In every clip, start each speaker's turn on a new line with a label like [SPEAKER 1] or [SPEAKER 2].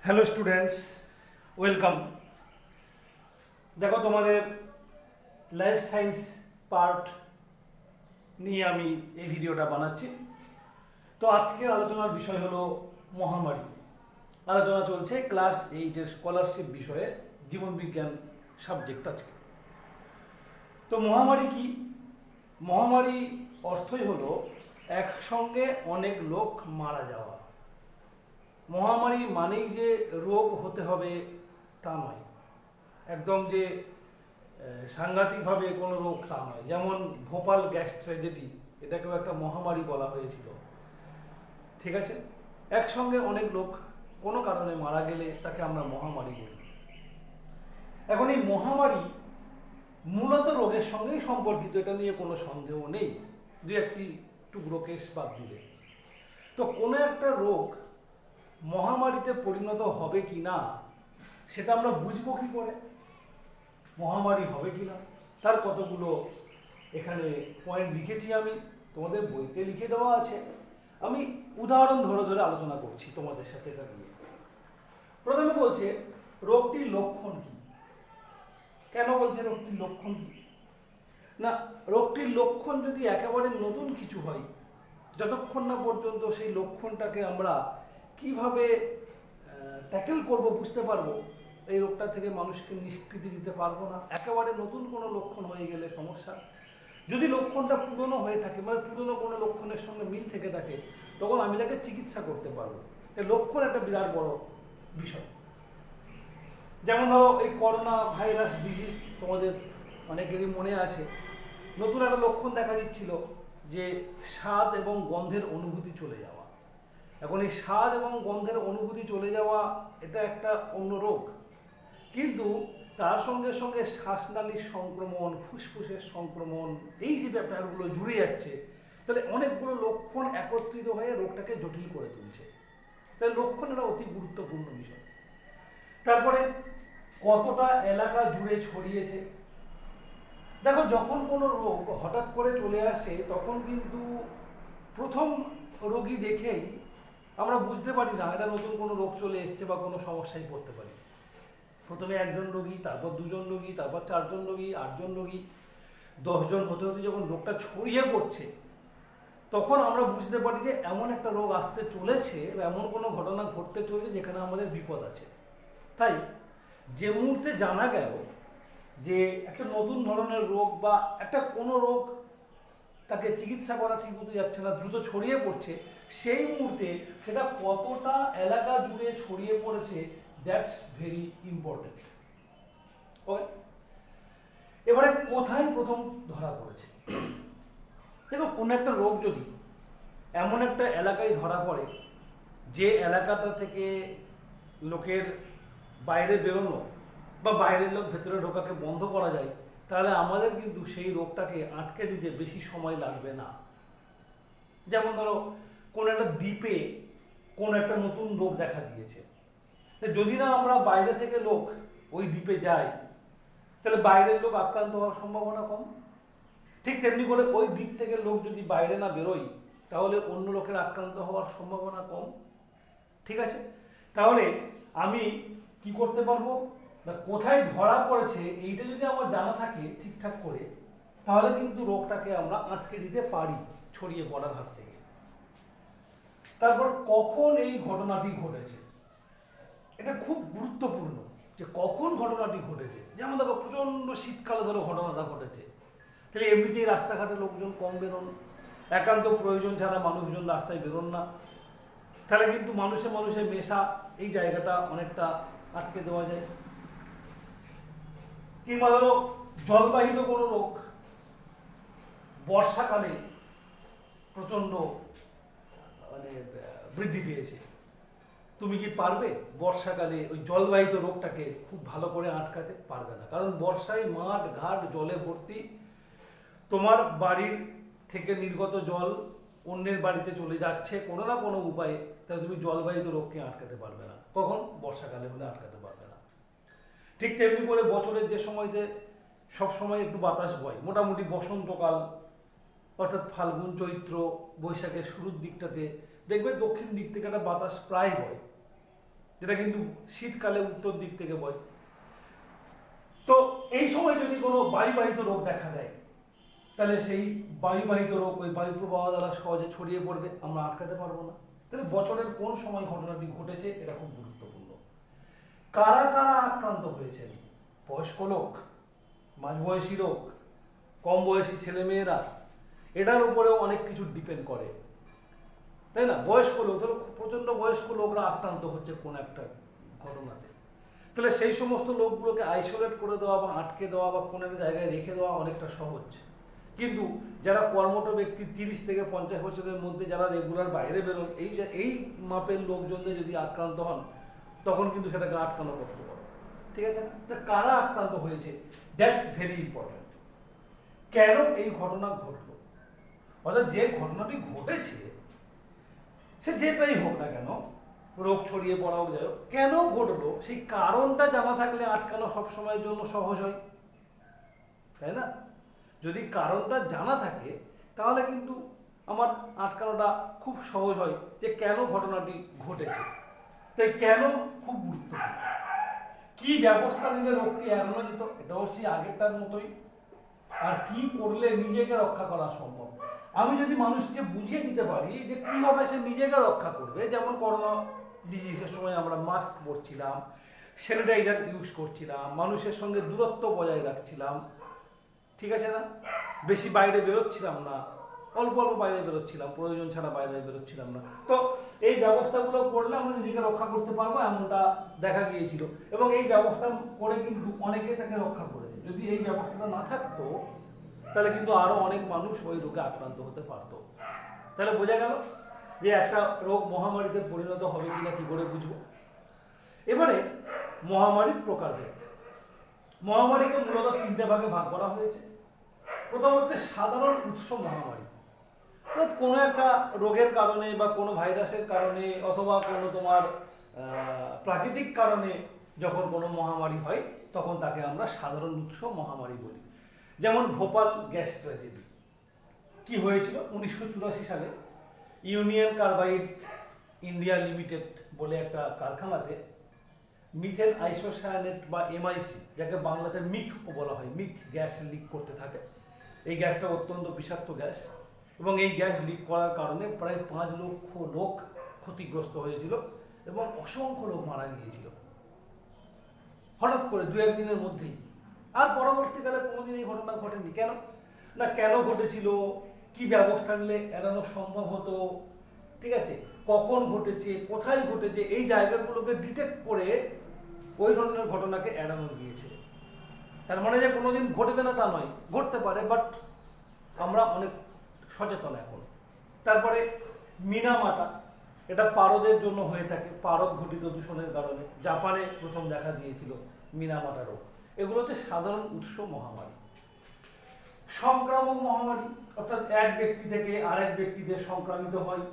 [SPEAKER 1] Hello students, welcome. দেখো, তোমাদের life science part নিয়ে আমি এই ভিডিওটা বানাচ্ছি। তো আজকের আলোচনার বিষয় হলো মহামারী। আলোচনা চলছে ক্লাস 8-এর স্কলারশিপ বিষয়ে, জীবনবিজ্ঞান সাবজেক্ট আজকে। তো মহামারী কি? মহামারী অর্থই হলো একসঙ্গে অনেক লোক মারা যাওয়া। মহামারী মানেই যে রোগ হতে হবে তা নয়, একদম যে সাংঘাতিকভাবে কোনো রোগ তা নয়। যেমন ভোপাল গ্যাস ট্র্যাজেডি, এটাকেও একটা মহামারী বলা হয়েছিল, ঠিক আছে? একসঙ্গে অনেক লোক কোনো কারণে মারা গেলে তাকে আমরা মহামারী বলি। এখন এই মহামারী মূলত রোগের সঙ্গেই সম্পর্কিত, এটা নিয়ে কোনো সন্দেহ নেই, দু একটি টুকরো কেস বাদ দিলে। তো কোনো একটা রোগ মহামারীতে পরিণত হবে কি না সেটা আমরা বুঝবো কি করে? মহামারী হবে কি না তার কতগুলো এখানে পয়েন্ট লিখেছি, আমি তোমাদের বইতে লিখে দেওয়া আছে। আমি উদাহরণ ধরে ধরে আলোচনা করছি তোমাদের সাথে এটা নিয়ে। প্রথমে বলছে রোগটির লক্ষণ কি। কেন বলছে রোগটির লক্ষণ কি? না, রোগটির লক্ষণ যদি একেবারে নতুন কিছু হয়, যতক্ষণ না পর্যন্ত সেই লক্ষণটাকে আমরা কিভাবে ট্যাকেল করব বুঝতে পারবো, এই রোগটা থেকে মানুষকে নিষ্কৃতি দিতে পারবো না। একেবারে নতুন কোনো লক্ষণ হয়ে গেলে সমস্যা। যদি লক্ষণটা পুরনো হয়ে থাকে, মানে পুরনো কোনো লক্ষণের সঙ্গে মিল থেকে থাকে, তখন আমি তাকে চিকিৎসা করতে পারবো। এই লক্ষণ একটা বিরাট বড় বিষয়। যেমন ধরো এই করোনা ভাইরাস ডিজিজ, তোমাদের অনেকেরই মনে আছে, নতুন একটা লক্ষণ দেখা দিচ্ছিল যে স্বাদ এবং গন্ধের অনুভূতি চলে যাওয়া। এখন এই স্বাদ এবং গন্ধের অনুভূতি চলে যাওয়া এটা একটা অন্য রোগ, কিন্তু তার সঙ্গে সঙ্গে শ্বাসনালীর সংক্রমণ, ফুসফুসের সংক্রমণ, এই যে ব্যাপারগুলো জুড়ে যাচ্ছে, তাহলে অনেকগুলো লক্ষণ একত্রিত হয়ে রোগটাকে জটিল করে তুলছে। তাই লক্ষণ একটা অতি গুরুত্বপূর্ণ বিষয়। তারপরে কতটা এলাকা জুড়ে ছড়িয়েছে। দেখো, যখন কোনো রোগ হঠাৎ করে চলে আসে তখন কিন্তু প্রথম রোগী দেখেই আমরা বুঝতে পারি না এটা নতুন কোনো রোগ চলে এসছে বা কোনো সমস্যায় পড়তে পারি। প্রথমে একজন রোগী, তারপর দুজন রোগী, তারপর 4 জন রোগী, 8 জন রোগী, 10 জন হতে হতে যখন রোগটা ছড়িয়ে পড়ছে, তখন আমরা বুঝতে পারি যে এমন একটা রোগ আসতে চলেছে বা এমন কোনো ঘটনা ঘটতে চলেছে যেখানে আমাদের বিপদ আছে। তাই যে মুহূর্তে জানা গেল যে একটা নতুন ধরনের রোগ বা একটা কোনো রোগ তাকে চিকিৎসা করা ঠিক মতো যাচ্ছে না, দ্রুত ছড়িয়ে পড়ছে, সেই মুহূর্তে সেটা কতটা এলাকা জুড়ে ছড়িয়ে পড়েছে, দ্যাটস ভেরি ইম্পর্টেন্ট। ওকে, এবারে কোথায় প্রথম ধরা পড়েছে? দেখো, কোনো একটা রোগ যদি এমন একটা এলাকায় ধরা পড়ে যে এলাকাটা থেকে লোকের বাইরে বেরোনো বা বাইরের লোক ভেতরে ঢোকাকে বন্ধ করা যায়, তাহলে আমাদের কিন্তু সেই রোগটাকে আটকে দিতে বেশি সময় লাগবে না। যেমন ধরো, কোনো একটা দ্বীপে কোনো একটা নতুন রোগ দেখা দিয়েছে, যদি না আমরা বাইরে থেকে লোক ওই দ্বীপে যাই, তাহলে বাইরের লোক আক্রান্ত হওয়ার সম্ভাবনা কম। ঠিক তেমনি করে ওই দ্বীপ থেকে লোক যদি বাইরে না বেরোয়, তাহলে অন্য লোকের আক্রান্ত হওয়ার সম্ভাবনা কম। ঠিক আছে? তাহলে আমি কি করতে পারবো না, কোথায় ধরা পড়েছে এইটা যদি আমার জানা থাকে ঠিকঠাক করে, তাহলে কিন্তু রোগটাকে আমরা আটকে দিতে পারি ছড়িয়ে পড়ার হাত থেকে। তারপর কখন এই ঘটনাটি ঘটেছে, এটা খুব গুরুত্বপূর্ণ যে কখন ঘটনাটি ঘটেছে। যেমন দেখো, প্রচণ্ড শীতকালে ধরো ঘটনাটা ঘটেছে, তাহলে এমনিতেই রাস্তাঘাটে লোকজন কম বেরোন, একান্ত প্রয়োজন ছাড়া মানুষজন রাস্তায় বেরোন না, তাহলে কিন্তু মানুষে মানুষে মেশা এই জায়গাটা অনেকটা আটকে দেওয়া যায়। কিংবা ধরো জলবাহিত কোনো রোগ বর্ষাকালে প্রচণ্ড মানে বৃদ্ধি পেয়েছে, তুমি কি পারবে বর্ষাকালে ওই জলবাহিত রোগটাকে খুব ভালো করে আটকাতে? পারবে না, কারণ বর্ষায় মাঠ ঘাট জলে ভর্তি, তোমার বাড়ির থেকে নির্গত জল অন্যের বাড়িতে চলে যাচ্ছে কোনো না কোনো উপায়ে, তাহলে তুমি জলবাহিত রোগকে আটকাতে পারবে না। কখন? বর্ষাকালে হলে আটকাতে পারবে না। ঠিক তেমনি করে বছরের যে সময়তে সবসময় একটু বাতাস বয়, মোটামুটি বসন্তকাল অর্থাৎ ফাল্গুন চৈত্র বৈশাখের শুরুর দিকটাতে দেখবে দক্ষিণ দিক থেকে একটা বাতাস প্রায় বয়, যেটা কিন্তু শীতকালে উত্তর দিক থেকে বয়। তো এই সময় যদি কোনো বায়ুবাহিত রোগ দেখা দেয়, তাহলে সেই বায়ুবাহিত রোগ ওই বায়ু প্রবাহ দ্বারা সহজে ছড়িয়ে পড়বে, আমরা আটকাতে পারবো না। তাহলে বছরের কোন সময় ঘটনাটি ঘটেছে এটা খুব গুরুত্বপূর্ণ। কারা কারা আক্রান্ত হয়েছেন? বয়স্ক লোক, মাঝবয়সী লোক, কম বয়সী ছেলেমেয়েরা, এটার উপরেও অনেক কিছু ডিপেন্ড করে, তাই না? বয়স্ক লোক, ধরো প্রচণ্ড বয়স্ক লোকরা আক্রান্ত হচ্ছে কোন একটা ঘটনাতে, তাহলে সেই সমস্ত লোকগুলোকে আইসোলেট করে দেওয়া বা আটকে দেওয়া বা কোনো একটা জায়গায় রেখে দেওয়া অনেকটা সহজ। কিন্তু যারা কর্মঠ ব্যক্তি 30 থেকে 50 বছরের মধ্যে যারা রেগুলার বাইরে বেরোন, এই মাপের লোকজনদের যদি আক্রান্ত হন, তখন কিন্তু সেটাকে আটকানো কষ্টকর। ঠিক আছে না? তা কারা আক্রান্ত হয়েছে, দ্যাটস ভেরি ইম্পর্টেন্ট। কেন এই ঘটনা ঘটলো, অর্থাৎ যে ঘটনাটি ঘটেছে সে যেটাই হোক না কেন, রোগ ছড়িয়ে পড়াও যায়, কেন ঘটলো সেই কারণটা জানা থাকলে আটকানো সবসময়ের জন্য সহজ হয়, তাই না? যদি কারণটা জানা থাকে তাহলে কিন্তু আমার আটকানোটা খুব সহজ হয় যে কেন ঘটনাটি ঘটেছে। তাই কেন খুব গুরুত্বপূর্ণ। কি ব্যবস্থা নিলে রোগটি এড়ানো যেত, এটাও সেই আগেরটার মতোই। আর কি করলে নিজেকে রক্ষা করা সম্ভব, আমি যদি মানুষকে বুঝিয়ে দিতে পারি যে কীভাবে সে নিজেকে রক্ষা করবে, যেমন করোনা ডিজিজের সময় আমরা মাস্ক পরছিলাম, স্যানিটাইজার ইউজ করছিলাম, মানুষের সঙ্গে দূরত্ব বজায় রাখছিলাম, ঠিক আছে না, বেশি বাইরে বেরোচ্ছিলাম না, অল্প অল্প বাইরে বেরোচ্ছিলাম, প্রয়োজন ছাড়া বাইরে বেরোচ্ছিলাম না। তো এই ব্যবস্থাগুলো করলে আমরা নিজেকে রক্ষা করতে পারবো, এমনটা দেখা গিয়েছিল। এবং এই ব্যবস্থা করে কিন্তু অনেকে তাকে রক্ষা করেছে। যদি এই ব্যবস্থাটা না থাকতো তাহলে কিন্তু আরও অনেক মানুষ ওই রোগে আক্রান্ত হতে পারতো। তাহলে বোঝা গেল যে একটা রোগ মহামারীতে পরিণত হবে কিনা কী করে বুঝবো। এবারে মহামারীর প্রকারভেদ। মহামারীকে মূলত 3টে ভাগে ভাগ করা হয়েছে। প্রথম হচ্ছে সাধারণ উৎস মহামারী, অর্থাৎ কোনো একটা রোগের কারণে বা কোনো ভাইরাসের কারণে অথবা কোনো তোমার প্রাকৃতিক কারণে যখন কোনো মহামারী হয় তখন তাকে আমরা সাধারণ উৎস মহামারী বলি। যেমন ভোপাল গ্যাস ট্র্যাজেডি। কি হয়েছিল 1984 সালে ইউনিয়ন কার্বাইড ইন্ডিয়া লিমিটেড বলে একটা কারখানাতে মিথেন আইসোসায়ানেট বা এমআইসি, যাকে বাংলাতে মিক বলা হয়, মিক গ্যাস লিক করতে থাকে। এই গ্যাসটা অত্যন্ত বিষাক্ত গ্যাস এবং এই গ্যাস লিক করার কারণে প্রায় 5 লক্ষ লোক ক্ষতিগ্রস্ত হয়েছিল এবং অসংখ্য লোক মারা গিয়েছিল হঠাৎ করে 2-1 দিনের মধ্যেই। আর পরবর্তীকালে কোনোদিন এই ঘটনা ঘটেনি। কেন না, কেন ঘটেছিল, কি ব্যবস্থা নিলে এড়ানো সম্ভব হতো, ঠিক আছে, কখন ঘটেছে, কোথায় ঘটেছে, এই জায়গাগুলোকে ডিটেক্ট করে ওই ধরনের ঘটনাকে এড়ানো গিয়েছে। তার মানে যে কোনোদিন ঘটবে না তা নয়, ঘটতে পারে, বাট আমরা অনেক সচেতন এখন। তারপরে মিনামাটা, এটা পারদের জন্য হয়ে থাকে, পারদ ঘটিত দূষণের কারণে জাপানে প্রথম দেখা দিয়েছিল মিনামাটা রোগ। এগুলো হচ্ছে সাধারণ উৎস মহামারী। সংক্রামক মহামারী, অর্থাৎ এক ব্যক্তি থেকে আরেক ব্যক্তিতে সংক্রামিত হয়,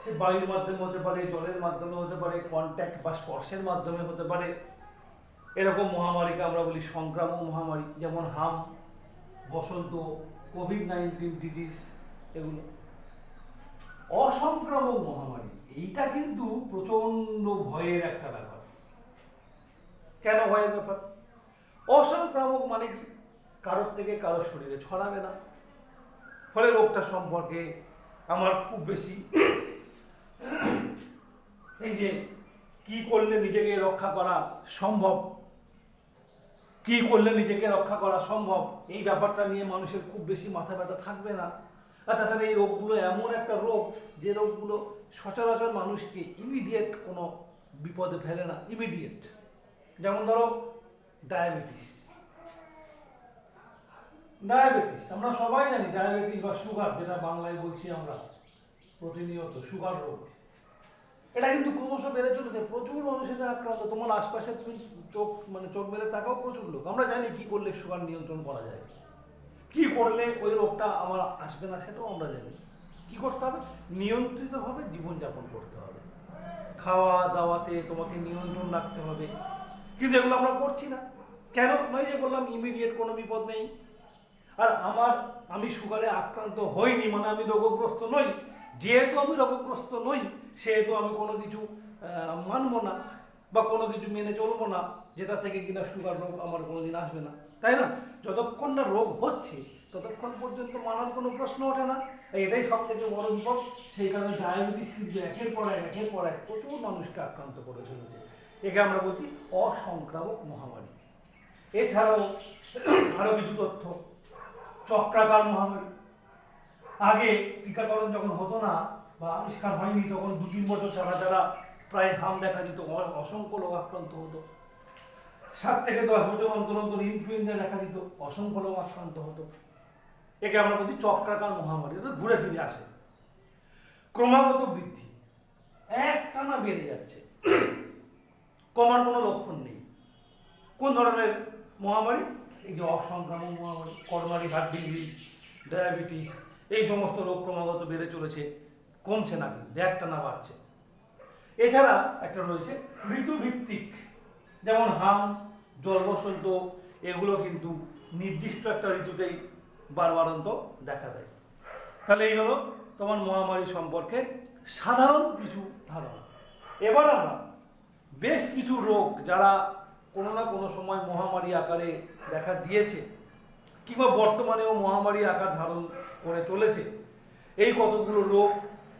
[SPEAKER 1] সে বায়ুর মাধ্যমে হতে পারে, জলের মাধ্যমে হতে পারে, কন্ট্যাক্ট বা স্পর্শের মাধ্যমে হতে পারে। এরকম মহামারীকে আমরা বলি সংক্রামক মহামারী, যেমন হাম, বসন্ত, কোভিড-19 ডিজিজ এগুলো। অসংক্রামক মহামারী, এইটা কিন্তু প্রচন্ড ভয়ের একটা ব্যাপার। কেন ভয়ের ব্যাপার? অসংক্রামক মানে কি, কারোর থেকে কারোর শরীরে ছড়াবে না, ফলে রোগটা সম্পর্কে আমার খুব বেশি এই যে কি করলে নিজেকে রক্ষা করা সম্ভব, কি করলে নিজেকে রক্ষা করা সম্ভব, এই ব্যাপারটা নিয়ে মানুষের খুব বেশি মাথা ব্যথা থাকবে না। আর তাছাড়া এই রোগগুলো এমন একটা রোগ যে রোগগুলো সচরাচর মানুষকে ইমিডিয়েট কোনো বিপদে ফেলে না, ইমিডিয়েট। যেমন ধরো ডায়াবেটিস, আমরা সবাই জানি ডায়াবেটিস বা সুগার, যেটা বাংলায় বলছি আমরা প্রতিনিয়ত, সুগার রোগ, এটা কিন্তু ক্রমশ বেড়ে চলেছে। প্রচুর মানুষের আক্রান্ত, তোমার আশপাশে তুমি চোখ মেলে তাকাও, প্রচুর লোক। আমরা জানি কি করলে সুগার নিয়ন্ত্রণ করা যায়, কি করলে ওই রোগটা আমার আসবে না, সেটাও আমরা জানি। কি করতে হবে? নিয়ন্ত্রিতভাবে জীবনযাপন করতে হবে, খাওয়া দাওয়াতে তোমাকে নিয়ন্ত্রণ রাখতে হবে। কিন্তু এগুলো আমরা করছি না। কেন? নয় যে বললাম ইমিডিয়েট কোনো বিপদ নেই। আর আমি সুগারে আক্রান্ত হইনি মানে আমি রোগগ্রস্ত নই। যেহেতু আমি রোগগ্রস্ত নই সেহেতু আমি কোনো কিছু মানব না, বা কোনো কিছু মেনে চলবো না যেটা থেকে কিনা সুগার রোগ আমার কোনোদিন আসবে না, তাই না? যতক্ষণ না রোগ হচ্ছে ততক্ষণ পর্যন্ত মানার কোনো প্রশ্ন ওঠে না। এটাই সব থেকে বড় বিপদ। সেই কারণে ডায়াবেটিস কিন্তু একের পর এক প্রচুর মানুষকে আক্রান্ত করে চলেছে। একে আমরা বলছি অসংক্রামক মহামারী। এছাড়াও আরও কিছু তথ্য, চক্রাকার মহামারী। আগে টিকাকরণ যখন হতো না বা আবিষ্কার হয়নি তখন 2-3 বছর ছাড়া ছাড়া প্রায় হাম দেখা দিত, অসংখ্য লোক আক্রান্ত হতো। 7 থেকে 10 বছর অন্তর অন্তর ইনফ্লুয়েঞ্জা দেখা দিত, অসংখ্য লোক আক্রান্ত হতো। একে আমরা বলছি চক্রাকার মহামারী। এটা ঘুরে ফিরে আসে, ক্রমাগত বৃদ্ধি, একটানা বেড়ে যাচ্ছে, কমার কোনো লক্ষণ নেই। কোন ধরনের মহামারী? এই যে অসংক্রামক মহামারী, করোনারি হার্ট ডিজিজ, ডায়াবেটিস, এই সমস্ত রোগ ক্রমাগত বেড়ে চলেছে, কমছে না, কিন্তু একটানা বাড়ছে। এছাড়া একটা রয়েছে ঋতুভিত্তিক, যেমন হাম, জল বসন্ত, এগুলো কিন্তু নির্দিষ্ট একটা ঋতুতেই বারবারন্ত দেখা দেয়। তাহলে এই হলো তোমার মহামারী সম্পর্কে সাধারণ কিছু ধারণা। এবার আমরা বেশ কিছু রোগ যারা কোনো না কোনো সময় মহামারী আকারে দেখা দিয়েছে কিংবা বর্তমানেও মহামারী আকার ধারণ করে চলেছে, এই কতগুলো রোগ,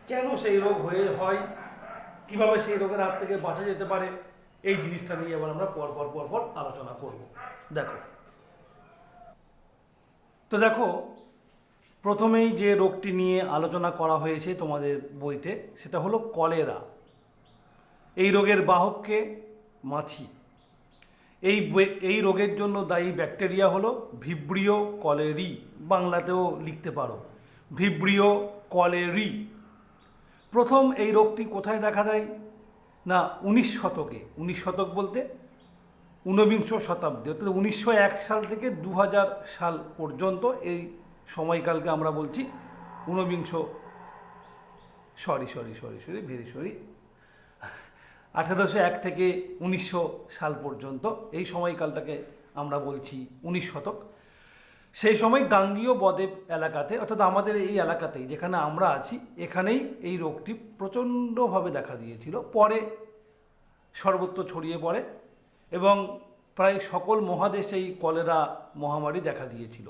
[SPEAKER 1] কেন সেই রোগ হয়, কিভাবে সেই রোগের হাত থেকে বাঁচা যেতে পারে, এই জিনিসটা নিয়ে এবার আমরা পরপর আলোচনা করব। দেখো প্রথমেই যে রোগটি নিয়ে আলোচনা করা হয়েছে তোমাদের বইতে, সেটা হলো কলেরা। এই রোগের বাহককে মাছি। এই রোগের জন্য দায়ী ব্যাকটেরিয়া হলো ভিব্রিও কলেরি, বাংলাতেও লিখতে পারো ভিব্রিও কলেরি। প্রথম এই রোগটি কোথায় দেখা দেয় না 19 শতকে। 19 শতক বলতে ঊনবিংশ শতাব্দী, অর্থাৎ 1901 সাল থেকে 2000 সাল পর্যন্ত এই সময়কালকে আমরা বলছি ঊনবিংশ, ভেরি সরি 1801 থেকে 1900 সাল পর্যন্ত এই সময়কালটাকে আমরা বলছি 19 শতক। সেই সময় গাঙ্গীয় বদ্বীপ এলাকাতে, অর্থাৎ আমাদের এই এলাকাতেই যেখানে আমরা আছি, এখানেই এই রোগটি প্রচণ্ডভাবে দেখা দিয়েছিল। পরে সর্বত্র ছড়িয়ে পড়ে এবং প্রায় সকল মহাদেশে এই কলেরা মহামারী দেখা দিয়েছিল।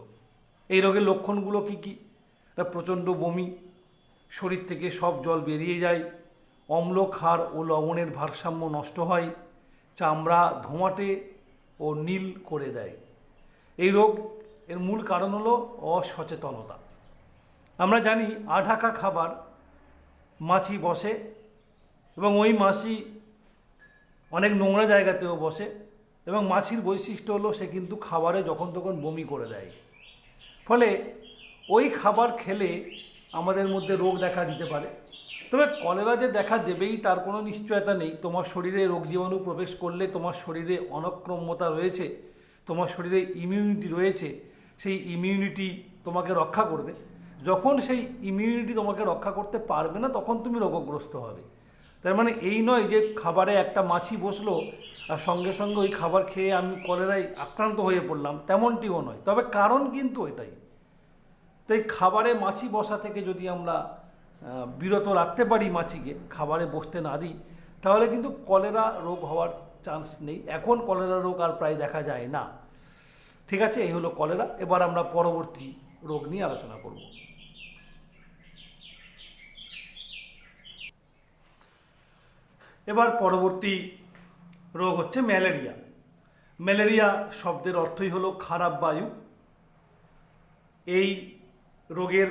[SPEAKER 1] এই রোগের লক্ষণগুলো কি কি? প্রচণ্ড বমি, শরীর থেকে সব জল বেরিয়ে যায়, অম্ল, ক্ষার ও লবণের ভারসাম্য নষ্ট হয়, চামড়া ধোঁয়াটে ও নীল করে দেয়। এই রোগ এর মূল কারণ হলো অসচেতনতা। আমরা জানি আঢাকা খাবার মাছি বসে এবং ওই মাছি অনেক নোংরা জায়গাতেও বসে এবং মাছির বৈশিষ্ট্য হলো সে কিন্তু খাবারে যখন তখন বমি করে দেয়। ফলে ওই খাবার খেলে আমাদের মধ্যে রোগ দেখা দিতে পারে। তবে কলেরা যে দেখা দেবেই তার কোনো নিশ্চয়তা নেই। তোমার শরীরে রোগ জীবাণু প্রবেশ করলে তোমার শরীরে অনক্রম্যতা রয়েছে, তোমার শরীরে ইমিউনিটি রয়েছে, সেই ইমিউনিটি তোমাকে রক্ষা করবে। যখন সেই ইমিউনিটি তোমাকে রক্ষা করতে পারবে না তখন তুমি রোগগ্রস্ত হবে। তার মানে এই নয় যে খাবারে একটা মাছি বসলো আর সঙ্গে সঙ্গে ওই খাবার খেয়ে আমি কলেরায় আক্রান্ত হয়ে পড়লাম, তেমনটিও নয়। তবে কারণ কিন্তু এটাই। তাই খাবারে মাছি বসা থেকে যদি আমরা বিরত রাখতে পারি, মাছিকে খাবারে বসতে না দিই, তাহলে কিন্তু কলেরা রোগ হওয়ার চান্স নেই। এখন কলেরা রোগ আর প্রায় দেখা যায় না। ঠিক আছে, এই হলো কলেরা। এবার আমরা পরবর্তী রোগ নিয়ে আলোচনা করব। এবার পরবর্তী রোগ হচ্ছে ম্যালেরিয়া। ম্যালেরিয়া শব্দের অর্থই হলো খারাপ বায়ু। এই রোগের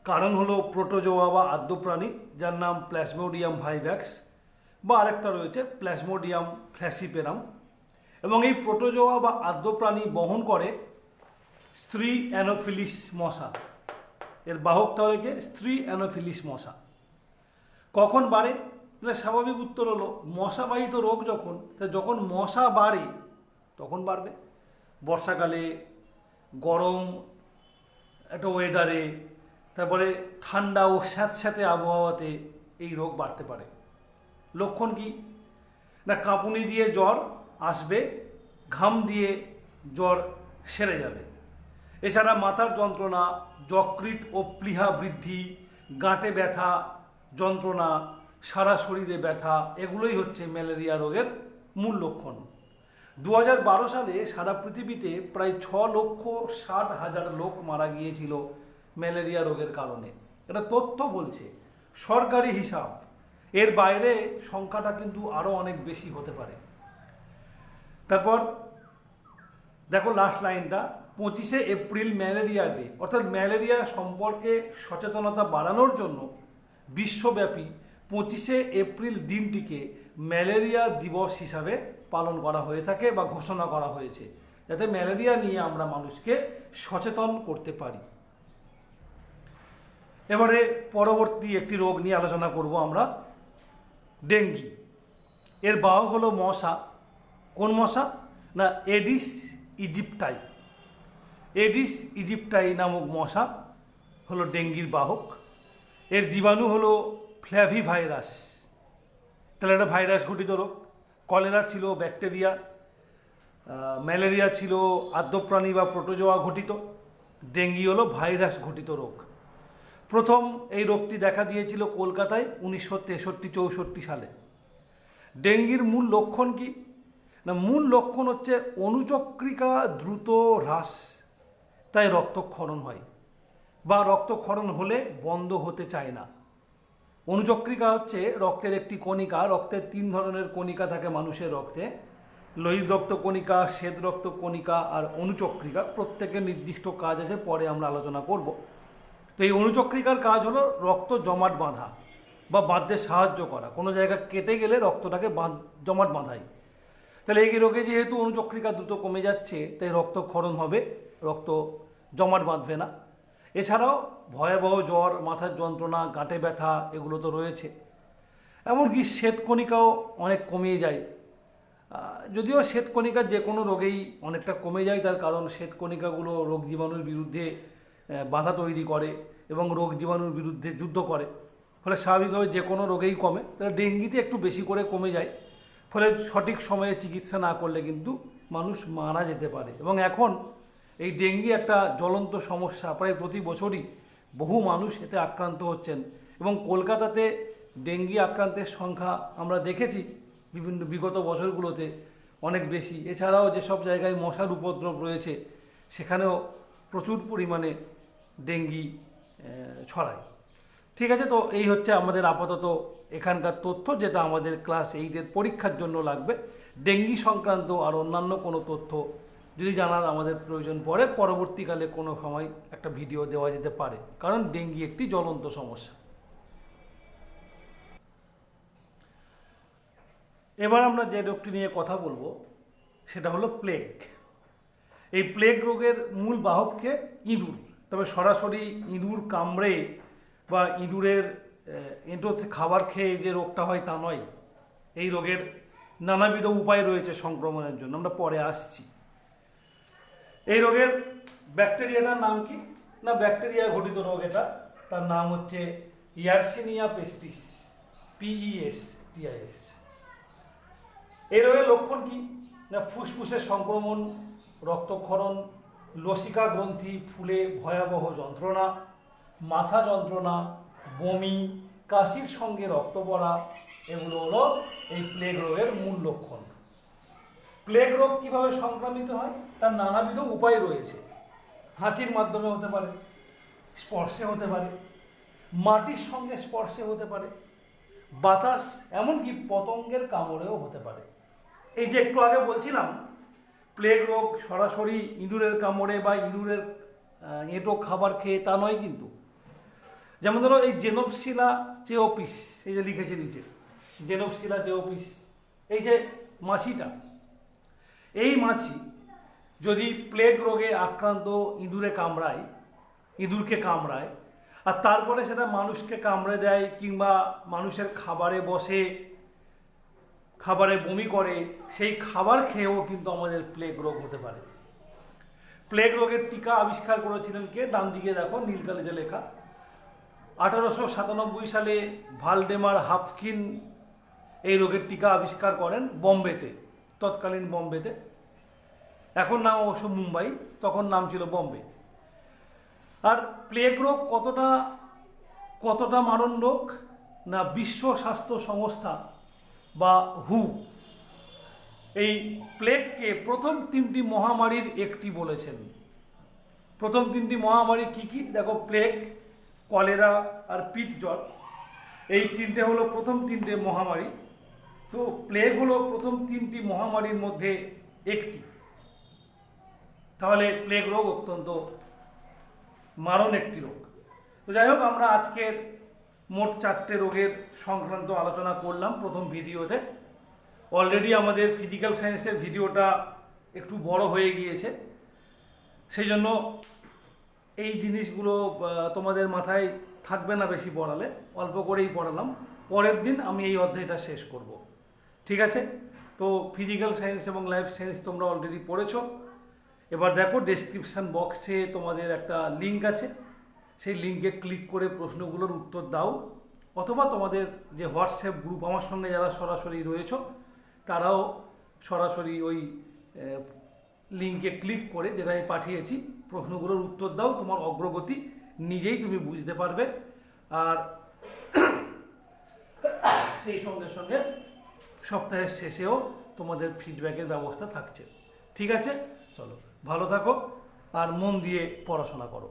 [SPEAKER 1] কারণ হলো প্রোটোজোয়া বা আদ্যপ্রাণী, যার নাম প্লাজমোডিয়াম ভাইভ্যাক্স, বা আরেকটা রয়েছে প্লাজমোডিয়াম ফ্ল্যাসিপেরাম। এবং এই প্রোটোজোয়া বা আদ্যপ্রাণী বহন করে স্ত্রী অ্যানোফিলিস মশা। এর বাহকটা হচ্ছে স্ত্রী অ্যানোফিলিস মশা। কখন বাড়ে? স্বাভাবিক উত্তর হলো মশাবাহিত রোগ যখন মশা বাড়ে তখন বাড়বে। বর্ষাকালে, গরম একটা ওয়েদারে, তারপরে ঠান্ডা ও স্যাঁতস্যাঁতে আবহাওয়াতে এই রোগ বাড়তে পারে। লক্ষণ কি না? কাঁপুনি দিয়ে জ্বর আসবে, ঘাম দিয়ে জ্বর সেরে যাবে। এছাড়া মাথার যন্ত্রণা, যকৃৎ ও প্লীহা বৃদ্ধি, গাঁটে ব্যথা, যন্ত্রণা, সারা শরীরে ব্যথা, এগুলোই হচ্ছে ম্যালেরিয়া রোগের মূল লক্ষণ। 2012 সালে সারা পৃথিবীতে প্রায় 6,60,000 লোক মারা গিয়েছিল ম্যালেরিয়া রোগের কারণে। এটা তথ্য বলছে, সরকারি হিসাব। এর বাইরে সংখ্যাটা কিন্তু আরও অনেক বেশি হতে পারে। তারপর দেখো লাস্ট লাইনটা, 25শে এপ্রিল ম্যালেরিয়া ডে, অর্থাৎ ম্যালেরিয়া সম্পর্কে সচেতনতা বাড়ানোর জন্য বিশ্বব্যাপী 25শে এপ্রিল দিনটিকে ম্যালেরিয়া দিবস হিসাবে পালন করা হয়ে থাকে বা ঘোষণা করা হয়েছে, যাতে ম্যালেরিয়া নিয়ে আমরা মানুষকে সচেতন করতে পারি। এবারে পরবর্তী একটি রোগ নিয়ে আলোচনা করব আমরা, ডেঙ্গি। এর বাহক হলো মশা। কোন মশা? না, এডিস ইজিপ্টাই। এডিস ইজিপ্টাই নামক মশা হলো ডেঙ্গির বাহক। এর জীবাণু হলো ফ্ল্যাভিভাইরাস। তাহলে এটা ভাইরাস ঘটিত রোগ। কলেরা ছিল ব্যাকটেরিয়া, ম্যালেরিয়া ছিল আদ্যপ্রাণী বা প্রোটোজোয়া ঘটিত, ডেঙ্গি হলো ভাইরাস ঘটিত রোগ। প্রথম এই রোগটি দেখা দিয়েছিল কলকাতায় 1963-64 সালে। ডেঙ্গির মূল লক্ষণ কি? না, মূল লক্ষণ হচ্ছে অনুচক্রিকা দ্রুত হ্রাস, তাই রক্তক্ষরণ হয় বা রক্তক্ষরণ হলে বন্ধ হতে চায় না। অনুচক্রিকা হচ্ছে রক্তের একটি কণিকা। রক্তের 3 ধরনের কণিকা থাকে মানুষের রক্তে, লোহিত রক্ত কণিকা, শ্বেত রক্ত কণিকা আর অনুচক্রিকা। প্রত্যেকের নির্দিষ্ট কাজ আছে, পরে আমরা আলোচনা করব। তো এই অনুচক্রিকার কাজ হলো রক্ত জমাট বাঁধা বা বাঁধতে সাহায্য করা। কোনো জায়গা কেটে গেলে রক্তটাকে জমাট বাঁধায়। তাহলে এই রোগে যেহেতু অনুচক্রিকা দ্রুত কমে যাচ্ছে, তাই রক্তক্ষরণ হবে, রক্ত জমাট বাঁধবে না। এছাড়াও ভয়াবহ জ্বর, মাথার যন্ত্রণা, গাঁটে ব্যথা এগুলো তো রয়েছে। এমনকি শ্বেতকণিকাও অনেক কমে যায়। যদিও শ্বেতকণিকা যে কোনো রোগেই অনেকটা কমে যায়, তার কারণ শ্বেতকণিকাগুলো রোগ জীবাণুর বিরুদ্ধে বাধা তৈরি করে এবং রোগ জীবাণুর বিরুদ্ধে যুদ্ধ করে, ফলে স্বাভাবিকভাবে যে কোনো রোগেই কমে। তাহলে ডেঙ্গিতে একটু বেশি করে কমে যায়, ফলে সঠিক সময়ে চিকিৎসা না করলে কিন্তু মানুষ মারা যেতে পারে। এবং এখন এই ডেঙ্গি একটা জ্বলন্ত সমস্যা, প্রায় প্রতি বছরই বহু মানুষ এতে আক্রান্ত হচ্ছেন। এবং কলকাতাতে ডেঙ্গি আক্রান্তের সংখ্যা আমরা দেখেছি বিভিন্ন বিগত বছরগুলোতে অনেক বেশি। এছাড়াও যেসব জায়গায় মশার উপদ্রব রয়েছে সেখানেও প্রচুর পরিমাণে ডেঙ্গি ছড়ায়। ঠিক আছে, তো এই হচ্ছে আমাদের আপাতত এখানকার তথ্য, যেটা আমাদের ক্লাস 8-এর পরীক্ষার জন্য লাগবে। ডেঙ্গি সংক্রান্ত আর অন্যান্য কোনো তথ্য যদি জানার আমাদের প্রয়োজন পড়ে, পরবর্তীকালে কোনো সময় একটা ভিডিও দেওয়া যেতে পারে, কারণ ডেঙ্গি একটি জ্বলন্ত সমস্যা। এবার আমরা যে রোগটি নিয়ে কথা বলবো সেটা হলো প্লেগ। এই প্লেগ রোগের মূল বাহককে ইঁদুর। তবে সরাসরি ইঁদুর কামড়ে বা ইঁদুরের এঁটোতে খাবার খেয়ে যে রোগটা হয় তা নয়। এই রোগের নানাবিধ উপায় রয়েছে সংক্রমণের জন্য, আমরা পরে আসছি। এই রোগের ব্যাকটেরিয়াটার নাম কি? না, ব্যাকটেরিয়া ঘটিত রোগ এটা। তার নাম হচ্ছে ইয়ারসিনিয়া পেস্টিস, PESTIS। এই রোগের লক্ষণ কি? না, ফুসফুসের সংক্রমণ, রক্তক্ষরণ, লসিকা গ্রন্থি ফুলে ভয়াবহ যন্ত্রণা, মাথা যন্ত্রণা, বমি, কাশির সঙ্গে রক্ত পড়া, এগুলো হলো এই প্লেগ রোগের মূল লক্ষণ। প্লেগ রোগ কীভাবে সংক্রামিত হয়? তার নানাবিধ উপায় রয়েছে। হাঁচির মাধ্যমে হতে পারে, স্পর্শে হতে পারে, মাটির সঙ্গে স্পর্শে হতে পারে, বাতাস, এমনকি পতঙ্গের কামড়েও হতে পারে। এই যে একটু আগে বলছিলাম, প্লেগ রোগ সরাসরি ইঁদুরের কামড়ে বা ইঁদুরের এঁটো খাবার খেয়ে তা নয় কিন্তু। যেমন ধরো এই জেনোপসিলা চেওপিস, এই যে লিখেছে নিচে, জেনোপসিলা চেওপিস, এই যে মাছিটা, এই মাছি যদি প্লেগ রোগে আক্রান্ত ইঁদুরকে কামড়ায় আর তারপরে সেটা মানুষকে কামড়ে দেয়, কিংবা মানুষের খাবারে বসে, খাবারে বমি করে, সেই খাবার খেয়েও কিন্তু আমাদের প্লেগ রোগ হতে পারে। প্লেগ রোগের টিকা আবিষ্কার করেছিলেন কে? ডান দিকে দেখো নীল কালিতে লেখা। 1897 সালে ভালডেমার হাফকিন এই রোগের টিকা আবিষ্কার করেন বোম্বেতে, তৎকালীন বোম্বেতে। এখন নাম অবশ্য মুম্বাই, তখন নাম ছিল বোম্বে। আর প্লেগ রোগ কতটা মারণ রোগ? না, বিশ্ব স্বাস্থ্য সংস্থা বা WHO এই প্লেগকে প্রথম 3টি মহামারীর একটি বলেছেন। প্রথম 3টি মহামারী কি কি? দেখো, প্লেগ, কলেরা আর পিত্তজ্বর, এই 3টে হলো প্রথম 3টে মহামারী। তো প্লেগ হলো প্রথম 3টি মহামারীর মধ্যে একটি। তাহলে প্লেগ রোগ অত্যন্ত মারণ একটি রোগ। তো যাই হোক, আমরা আজকের মোট 4টে রোগের সংক্রান্ত আলোচনা করলাম প্রথম ভিডিওতে। অলরেডি আমাদের ফিজিক্যাল সায়েন্সের ভিডিওটা একটু বড় হয়ে গিয়েছে, সেই জন্য এই জিনিসগুলো তোমাদের মাথায় থাকবে না বেশি পড়ালে, অল্প করেই পড়ালাম। পরের দিন আমি এই অধ্যায়টা শেষ করব, ঠিক আছে? তো ফিজিক্যাল সায়েন্স এবং লাইফ সায়েন্স তোমরা অলরেডি পড়েছো। এবার দেখো, ডেসক্রিপশান বক্সে তোমাদের একটা লিঙ্ক আছে, সেই লিঙ্কে ক্লিক করে প্রশ্নগুলোর উত্তর দাও, অথবা তোমাদের যে হোয়াটসঅ্যাপ গ্রুপ আমার সঙ্গে যারা সরাসরি রয়েছে তারাও সরাসরি ওই লিঙ্কে ক্লিক করে, যেটা আমি পাঠিয়েছি, প্রশ্নগুলোর উত্তর দাও। তোমার অগ্রগতি নিজেই তুমি বুঝতে পারবে। আর সেই সঙ্গে সঙ্গে সপ্তাহের শেষেও তোমাদের ফিডব্যাকের ব্যবস্থা থাকছে, ঠিক আছে? চলো, ভালো থাকো আর মন দিয়ে পড়াশোনা করো।